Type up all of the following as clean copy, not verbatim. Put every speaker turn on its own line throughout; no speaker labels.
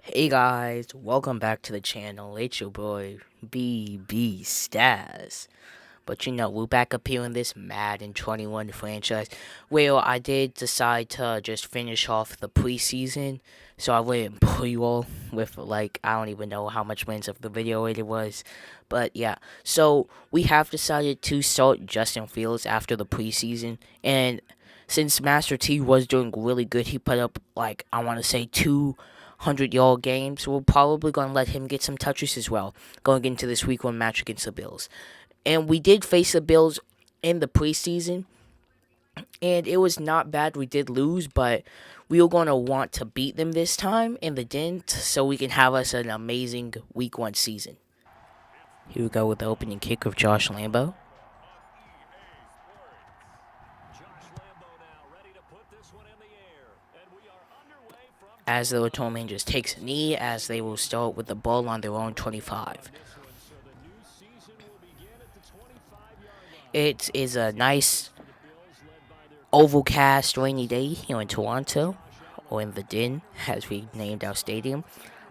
Hey guys, welcome back to the channel. It's your boy BB Staz. But we're back up here in this Madden 21 franchise. Well, I did decide to just finish off the preseason, so I wouldn't bore you all with I don't even know how much minutes of the video it was. But yeah, so we have decided to start Justin Fields after the preseason, and since Master T was doing really good, he put up I want to say 200-yard games. We're probably going to let him get some touches as well going into this week 1 match against the Bills. And we did face the Bills in the preseason, and it was not bad. We did lose, but we were going to want to beat them this time in the dent so we can have us an amazing week 1 season. Here we go with the opening kick of Josh Lambo. As the return man just takes a knee, as they will start with the ball on their own 25. It is a nice overcast rainy day here in Toronto, or in the Den, as we named our stadium.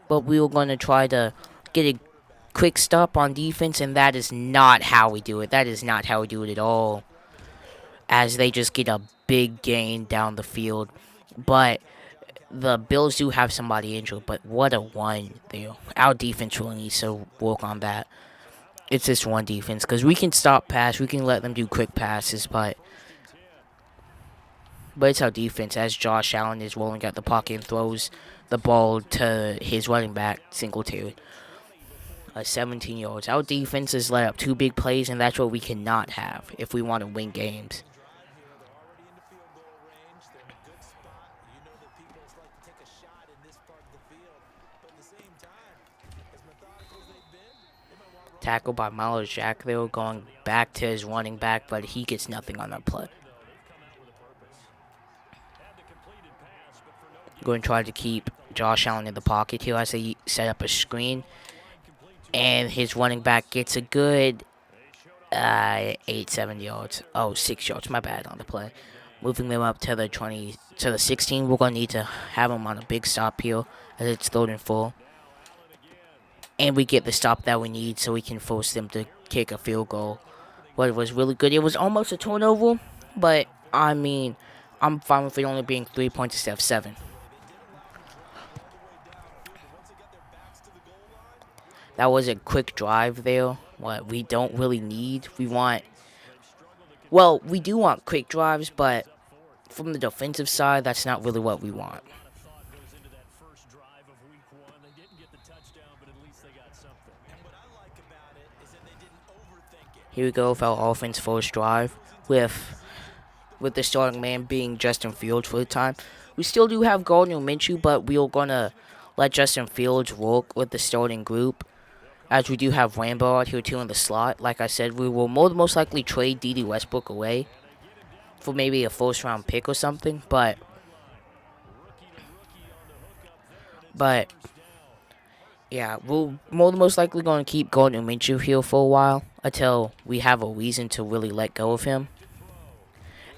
But we were going to try to get a quick stop on defense, and that is not how we do it. That is not how we do it at all. As they just get a big gain down the field. But the Bills do have somebody injured, but what a one there. Our defense really needs to work on that. It's just one defense, because we can stop pass, we can let them do quick passes, but it's our defense, as Josh Allen is rolling out the pocket and throws the ball to his running back, Singletary. 17 yards. Our defense has let up 2 big plays, and that's what we cannot have if we want to win games. Tackled by Miles Jack there, going back to his running back, but he gets nothing on that play. Going to try to keep Josh Allen in the pocket here as they set up a screen. And his running back gets a good 7 yards. Oh, 6 yards. My bad on the play. Moving them up to the 16. We're going to need to have him on a big stop here as it's 3rd and 4. And we get the stop that we need so we can force them to kick a field goal. But it was really good. It was almost a turnover, but I mean, I'm fine with it only being 3 points instead of 7. That was a quick drive there. What we don't really need. We do want quick drives, but from the defensive side, that's not really what we want. Here we go with our offense first drive with the starting man being Justin Fields for the time. We still do have Gardner Minshew, but we are going to let Justin Fields work with the starting group, as we do have Rambo out here too in the slot. Like I said, we will most likely trade D.D. Westbrook away for maybe a first-round pick or something, but yeah, we're most likely going to keep Gardner Minshew here for a while until we have a reason to really let go of him.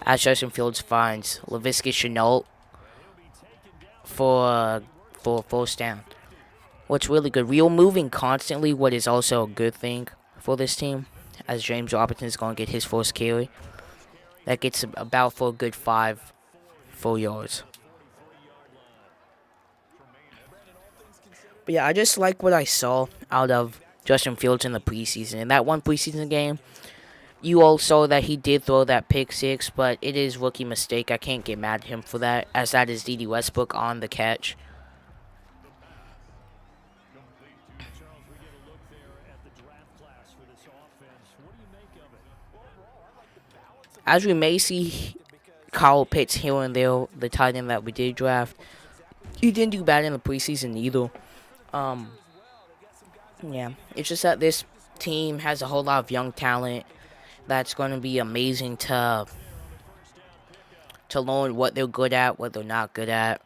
As Justin Fields finds Laviska Shenault for a first down. What's really good, we are moving constantly, what is also a good thing for this team, as James Robinson is going to get his first carry. That gets about for a good 4 yards. But yeah, I just like what I saw out of Justin Fields in the preseason. In that one preseason game, you all saw that he did throw that pick 6, but it is rookie mistake. I can't get mad at him for that, as that is D.D. Westbrook on the catch. As we may see Kyle Pitts here and there, the tight end that we did draft, he didn't do bad in the preseason either. Yeah, it's just that this team has a whole lot of young talent that's going to be amazing to learn what they're good at, what they're not good at.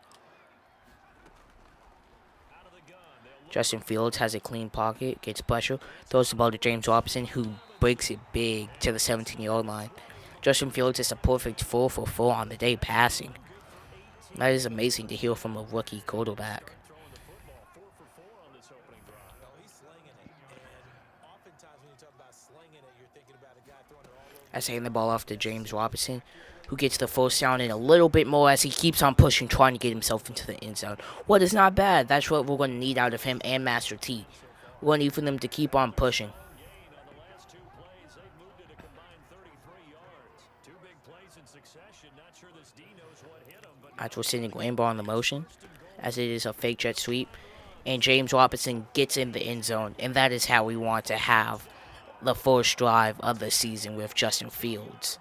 Justin Fields has a clean pocket, gets pressure, throws the ball to James Robinson, who breaks it big to the 17-yard line. Justin Fields is a perfect 4 for 4 on the day passing. That is amazing to hear from a rookie quarterback. As handing the ball off to James Robinson, who gets the first down and a little bit more as he keeps on pushing, trying to get himself into the end zone. What is not bad. That's what we're going to need out of him and Master T. We're going to need for them to keep on pushing. As we're sending Rainbow on the motion, as it is a fake jet sweep, and James Robinson gets in the end zone, and that is how we want to have the first drive of the season with Justin Fields.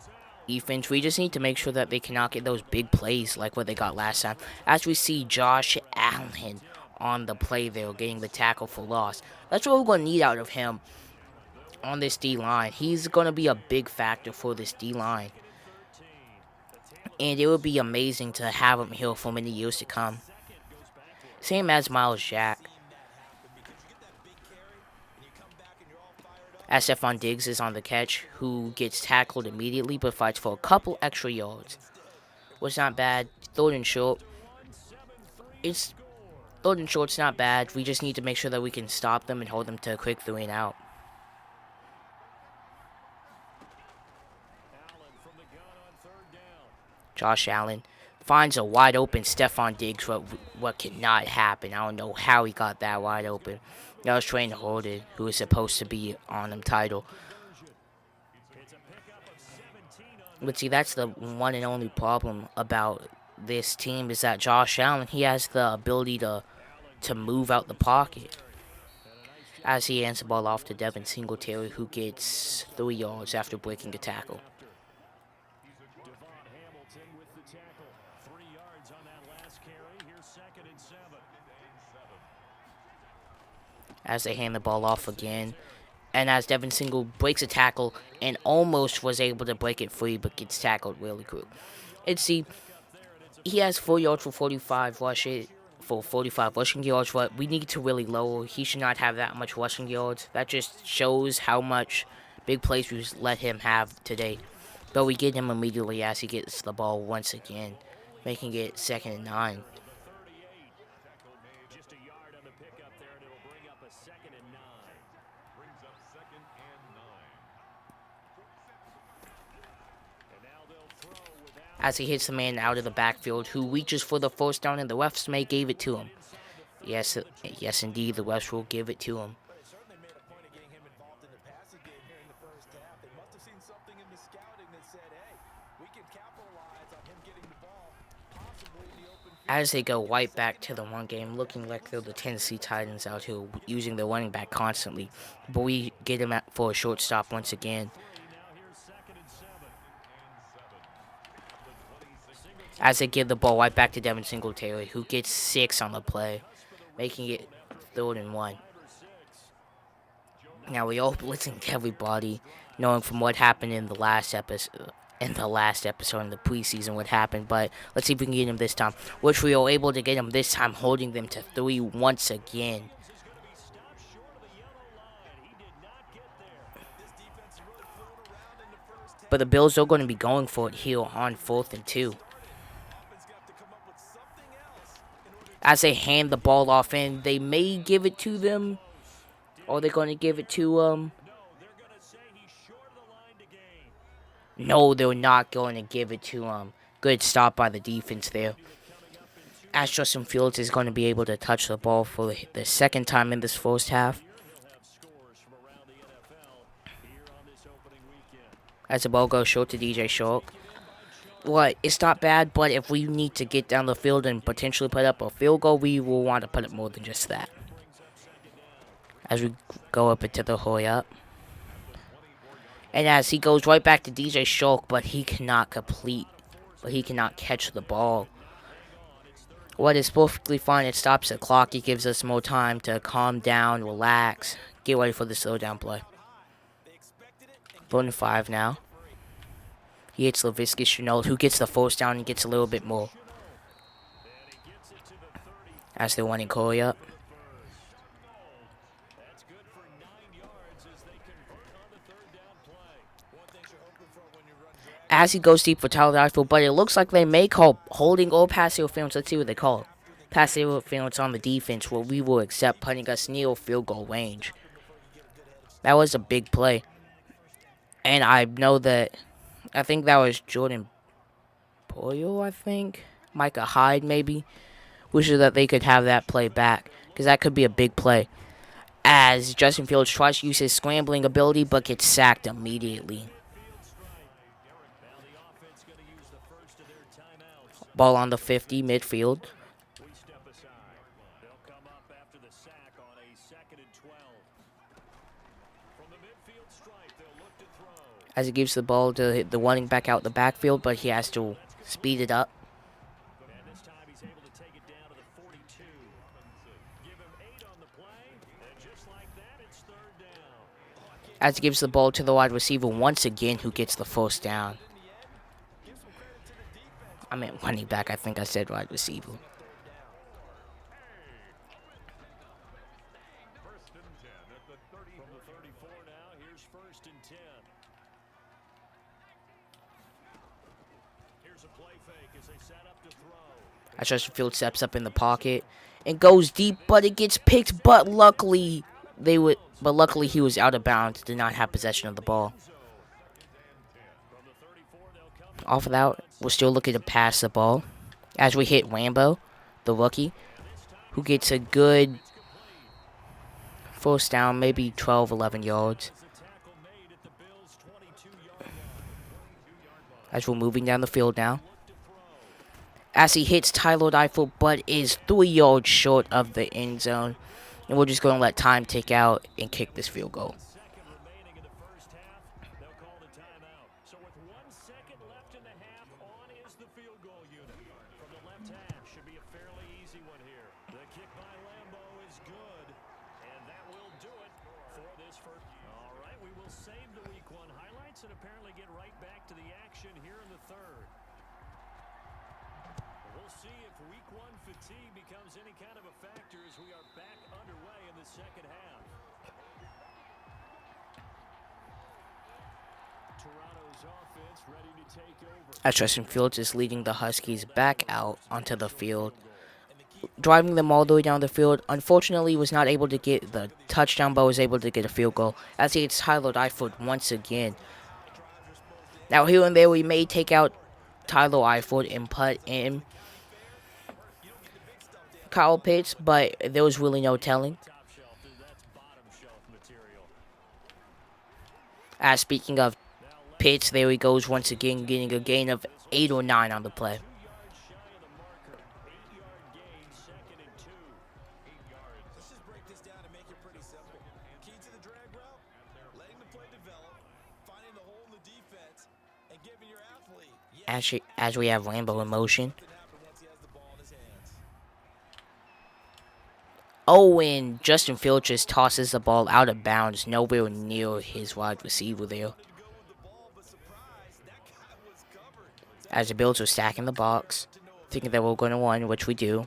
Defense, we just need to make sure that they cannot get those big plays like what they got last time. As we see Josh Allen on the play there, getting the tackle for loss. That's what we're going to need out of him on this D-line. He's going to be a big factor for this D-line. And it would be amazing to have him here for many years to come. Same as Miles Jack. As Stephon Diggs is on the catch, who gets tackled immediately but fights for a couple extra yards. Was not bad. Third and short. Third and short's not bad. We just need to make sure that we can stop them and hold them to a quick 3 and out. Josh Allen finds a wide open Stephon Diggs. What cannot happen. I don't know how he got that wide open. That was Trent Holden, who was supposed to be on the title. But see, that's the one and only problem about this team is that Josh Allen, he has the ability to move out the pocket. As he hands the ball off to Devin Singletary, who gets 3 yards after breaking a tackle. As they hand the ball off again. And as Devin Single breaks a tackle and almost was able to break it free, but gets tackled really quick. And see, he has 4 yards for 45 rushing yards, but we need to really lower. He should not have that much rushing yards. That just shows how much big plays we let him have today. But we get him immediately as he gets the ball once again, making it 2nd and 9. As he hits the man out of the backfield who reaches for the first down, and the refs may gave it to him. Yes, indeed, the refs will give it to him. As they go right back to the run game, looking like they're the Tennessee Titans out here using their running back constantly. But we get him for a short stop once again. As they give the ball right back to Devin Singletary, who gets 6 on the play, making it 3rd and 1. Now we all blitzing everybody, knowing from what happened in the last episode, in the preseason what happened. But let's see if we can get him this time, which we are able to get him this time, holding them to 3 once again. But the Bills are going to be going for it here on 4th and 2. As they hand the ball off, and they may give it to them. Or they're going to give it to No, they're not going to give it to Good stop by the defense there. As Justin Fields is going to be able to touch the ball for the 2nd time in this first half. As the ball goes short to DJ Chark. It's not bad, but if we need to get down the field and potentially put up a field goal, we will want to put up more than just that. As we go up into the hurry up. And as he goes right back to DJ Chark, but he cannot catch the ball. What is perfectly fine, it stops the clock. It gives us more time to calm down, relax, get ready for the slow down play. 4th and 5 now. He hits Laviska Shenault, who gets the first down and gets a little bit more. As they're running Corey up. As he goes deep for Tyler Eifel, but it looks like they may call holding or pass interference. Let's see what they call. Pass interference on the defense, where we will accept, putting us near field goal range. That was a big play. And I know that, I think that was Jordan Boyle, I think. Micah Hyde, maybe. Wishes that they could have that play back, because that could be a big play. As Justin Fields tries to use his scrambling ability, but gets sacked immediately. Ball on the 50, midfield. As he gives the ball to hit the running back out the backfield, but he has to speed it up. As he gives the ball to the wide receiver once again, who gets the first down. I meant running back, I think I said wide receiver. As Justin Fields steps up in the pocket and goes deep, but it gets picked. But luckily, he was out of bounds. Did not have possession of the ball. Off of that, we're still looking to pass the ball. As we hit Rambo, the rookie, who gets a good first down, maybe 12, 11 yards. As we're moving down the field now. As he hits Tyler Eifert, but is 3 yards short of the end zone. And we're just going to let time tick out and kick this field goal. As Justin Fields is leading the Huskies back out onto the field, driving them all the way down the field. Unfortunately, he was not able to get the touchdown, but was able to get a field goal as he hits Tyler Eifert once again. Now, here and there, we may take out Tyler Eifert and put in Kyle Pitts, but there was really no telling. As speaking of Pitts, there he goes once again, getting a gain of 8 or 9 on the play. As we have Rambo in motion. Oh, and Justin Fields just tosses the ball out of bounds, nowhere near his wide receiver there. As the Bills are stacking the box, thinking that we're going to win, which we do.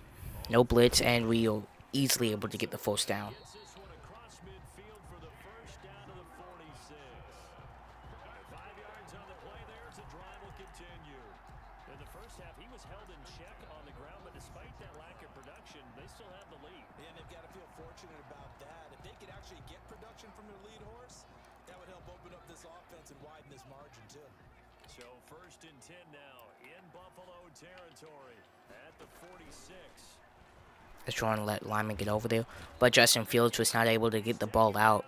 No blitz, and we are easily able to get the first down. Is trying to let Lyman get over there, but Justin Fields was not able to get the ball out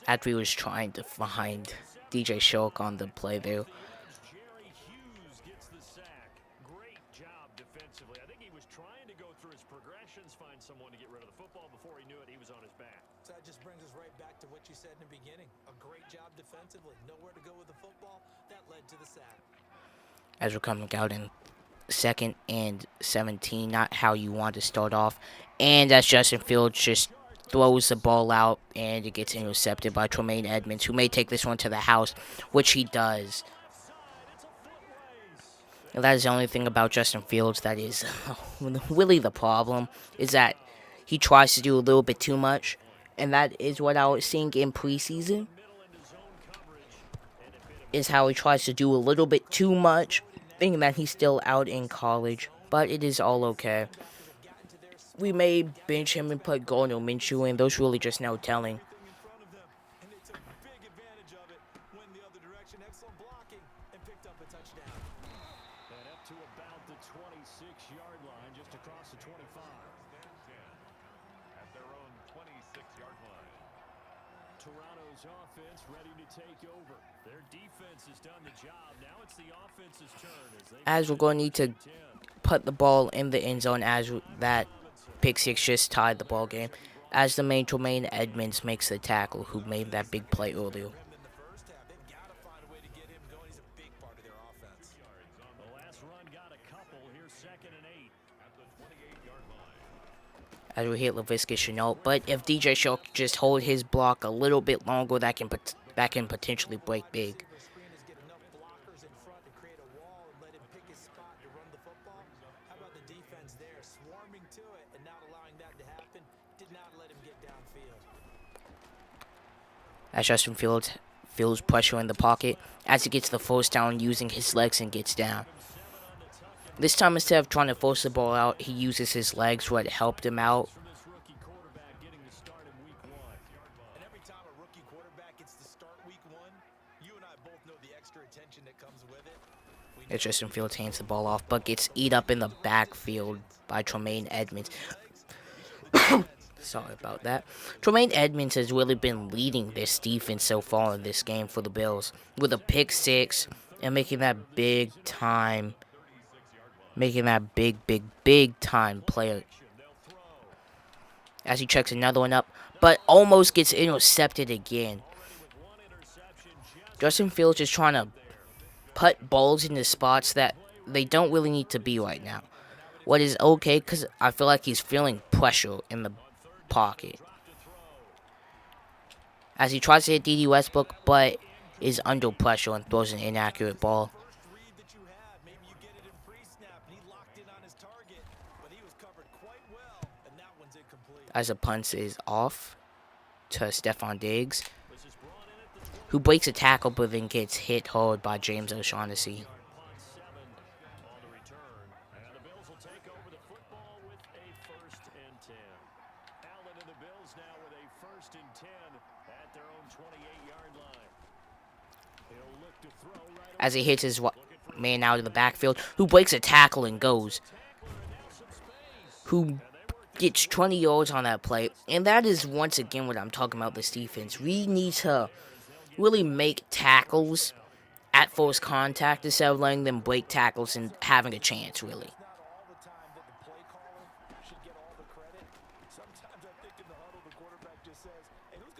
after he was trying to find DJ Shulk on the play there. As we're coming out in 2nd and 17, not how you want to start off. And as Justin Fields just throws the ball out and it gets intercepted by Tremaine Edmonds, who may take this one to the house, which he does. And that is the only thing about Justin Fields that is really the problem, is that he tries to do a little bit too much. And that is what I was seeing in preseason, is how he tries to do a little bit too much, thinking that he's still out in college. But it is all okay. We may bench him and put Gardner Minshew in. There's really just no telling.
Toronto's offense ready to take over. Their defense has done the job. Now it's the offense's turn
As we're going to need to put the ball in the end zone, as that pick six just tied the ball game. As the main Tremaine Edmonds makes the tackle, who made that big play earlier. As we hit Laviska Shenault, but if DJ Shaw could just hold his block a little bit longer, that can potentially break big. As Justin Fields feels pressure in the pocket, as he gets the first down using his legs and gets down. This time, instead of trying to force the ball out, he uses his legs, what helped him out. As Justin Fields hands the ball off, but gets eat up in the backfield by Tremaine Edmonds. Sorry about that. Tremaine Edmonds has really been leading this defense so far in this game for the Bills, with a pick six and making that big time play. As he checks another one up, but almost gets intercepted again. Justin Fields is trying to put balls into spots that they don't really need to be right now. What is okay, because I feel like he's feeling pressure in the pocket. As he tries to hit D.D. Westbrook, but is under pressure and throws an inaccurate ball. As the punt is off to Stephon Diggs, who breaks a tackle but then gets hit hard by James O'Shaughnessy. As he hits his man out of the backfield, who breaks a tackle and goes. Who gets 20 yards on that play. And that is once again what I'm talking about this defense. We need to really make tackles at first contact instead of letting them break tackles and having a chance, really.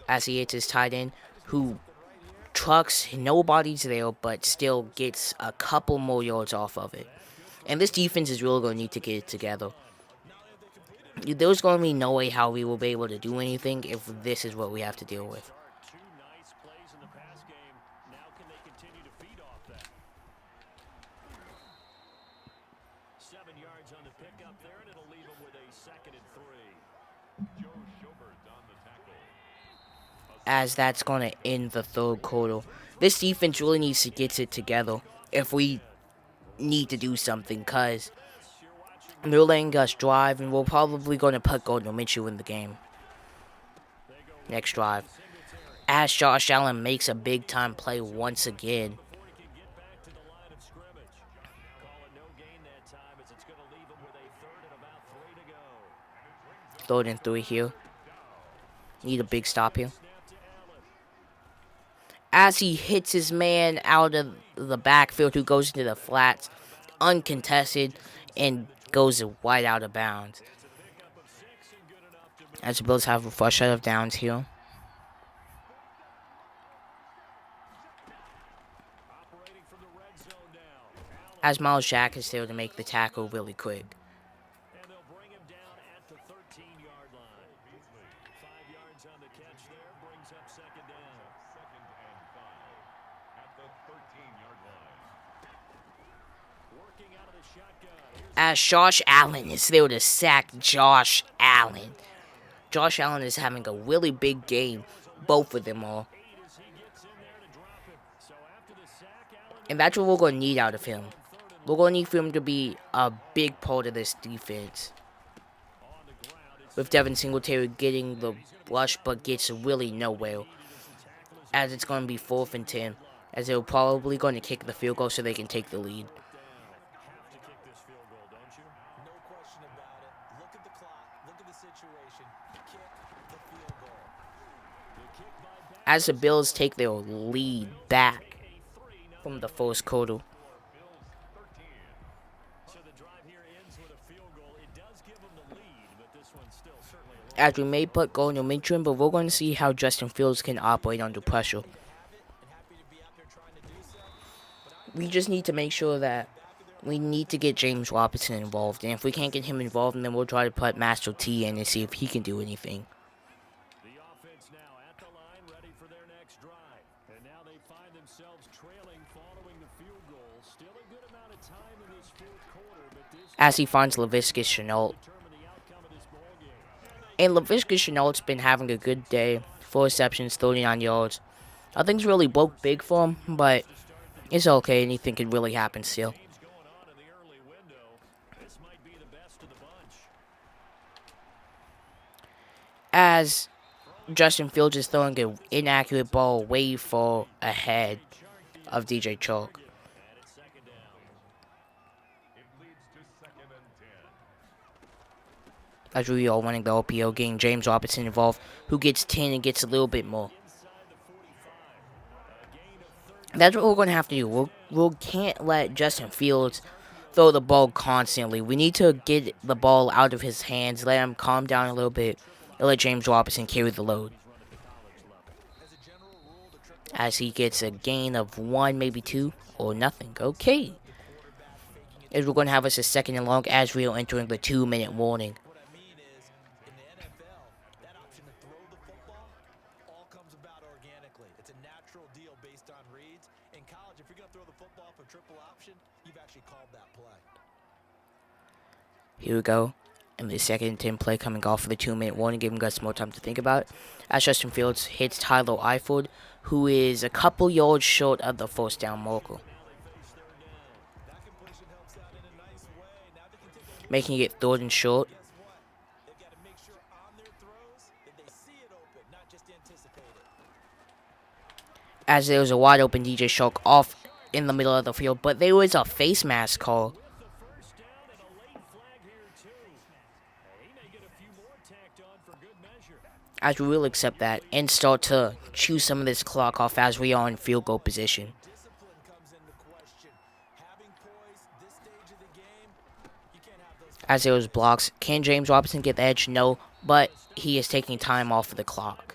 As he hits his tight end, who trucks, nobody's there, but still gets a couple more yards off of it. And this defense is really going to need to get it together. There's going to be no way how we will be able to do anything if this is what we have to deal with. As that's going to end the third quarter. This defense really needs to get it together if we need to do something, because they're letting us drive, and we're probably going to put Gardner Minshew in the game. Next drive. As Josh Allen makes a big-time play once again. Third and 3 here. Need a big stop here. As he hits his man out of the backfield, who goes into the flats, uncontested, and goes right out of bounds. As the Bills have a first set of downs here. As Miles Jack is there to make the tackle really quick. As Josh Allen is there to sack Josh Allen. Josh Allen is having a really big game. Both of them are. And that's what we're going to need out of him. We're going to need for him to be a big part of this defense. With Devin Singletary getting the rush, but gets really nowhere. As it's going to be 4th and 10. As they're probably going to kick the field goal so they can take the lead. as the Bills take their lead back from the first quarter. As we may put goal in the midterm, but we're going to see how Justin Fields can operate under pressure. We just need to make sure that we need to get James Robinson involved. And if we can't get him involved, then we'll try to put Master T in and see if he can do anything.
The offense now at the line, ready for their next drive. And now they find themselves trailing following the field goal. Still a good amount of time in this fourth quarter, but this
As he finds Laviska Shenault. And Laviska Shenault's been having a good day. 4 receptions, 39 yards. Nothing's really broke big for him, but it's okay. Anything can really happen still. As Justin Fields is throwing an inaccurate ball way far ahead of DJ Chark. As we are winning the OPO game, James Robinson involved, who gets 10 and gets a little bit more. That's what we're going to have to do. We can't let Justin Fields throw the ball constantly. We need to get the ball out of his hands, let him calm down a little bit, and let James Robinson carry the load. As he gets a gain of 1, maybe 2, or nothing. Okay. As we're going to have us a 2nd and long as we are entering the 2-minute warning. Here we go. And the 2nd and 10 play coming off for the 2-minute warning, giving us more time to think about it. As Justin Fields hits Tyler Eifert, who is a couple yards short of the first down marker. Making it 3rd and short. As there was a wide open DJ Chark off in the middle of the field, but there was a face mask call. As we will accept that and start to chew some of this clock off as we are in field goal position. As there was blocks, can James Robinson get the edge? No, but he is taking time off of the clock.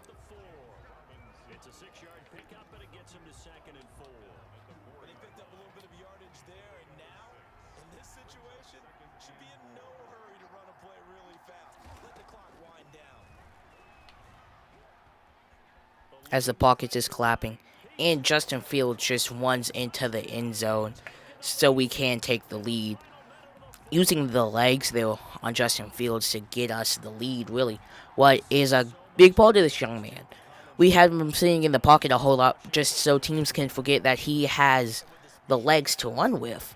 As the pocket is clapping, and Justin Fields just runs into the end zone so we can take the lead. Using the legs there on Justin Fields to get us the lead, really, what is a big part of this young man. We have him sitting in the pocket a whole lot just so teams can forget that he has the legs to run with.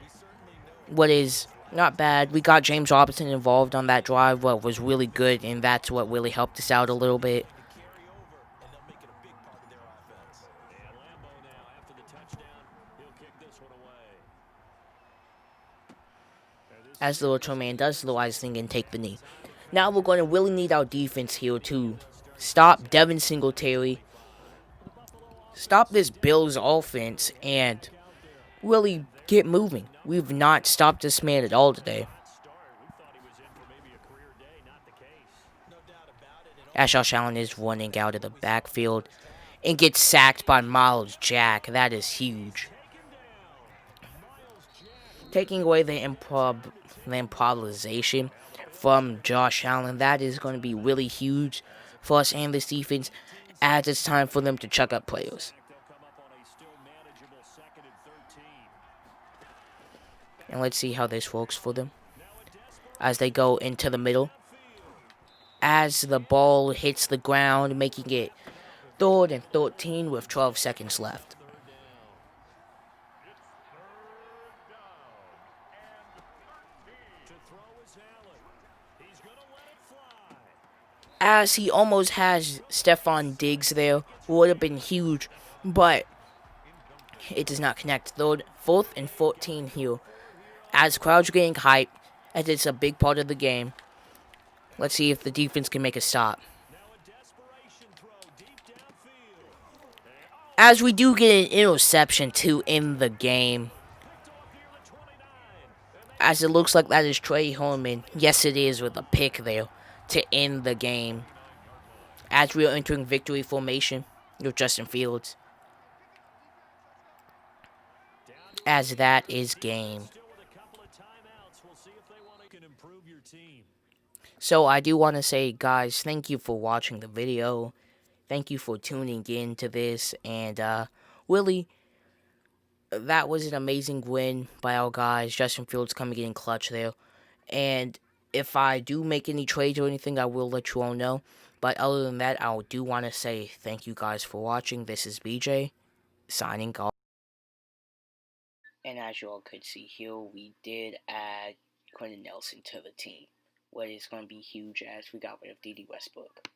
What is not bad. We got James Robinson involved on that drive, what was really good, and that's what really helped us out a little bit. As the little man does the wise thing and take the knee. Now we're going to really need our defense here to stop Devin Singletary, stop this Bills offense, and really get moving. We've not stopped this man at all today. As Josh Allen is running out of the backfield and gets sacked by Miles Jack. That is huge. Taking away the improvisation from Josh Allen, that is going to be really huge for us and this defense as it's time for them to chuck up players. And let's see how this works for them. As they go into the middle. As the ball hits the ground, making it 3rd and 13 with 12 seconds left. As he almost has Stephon Diggs there, would have been huge, but it does not connect. 4th and 14 here. As crowds are getting hyped, as it's a big part of the game. Let's see if the defense can make a stop. As we do get an interception to end the game. As it looks like that is Trey Holman. Yes, it is, with a pick there to end the game. As we are entering victory formation with Justin Fields. As that is game. So I do want to say, guys, thank you for watching the video. Thank you for tuning in to this. And Willie, that was an amazing win by our guys. Justin Fields coming in clutch there. And if I do make any trades or anything, I will let you all know. But other than that, I do want to say thank you guys for watching. This is BJ, signing off. And as you all could see here, we did add Quentin Nelson to the team. What is going to be huge as we got rid of D.D. Westbrook.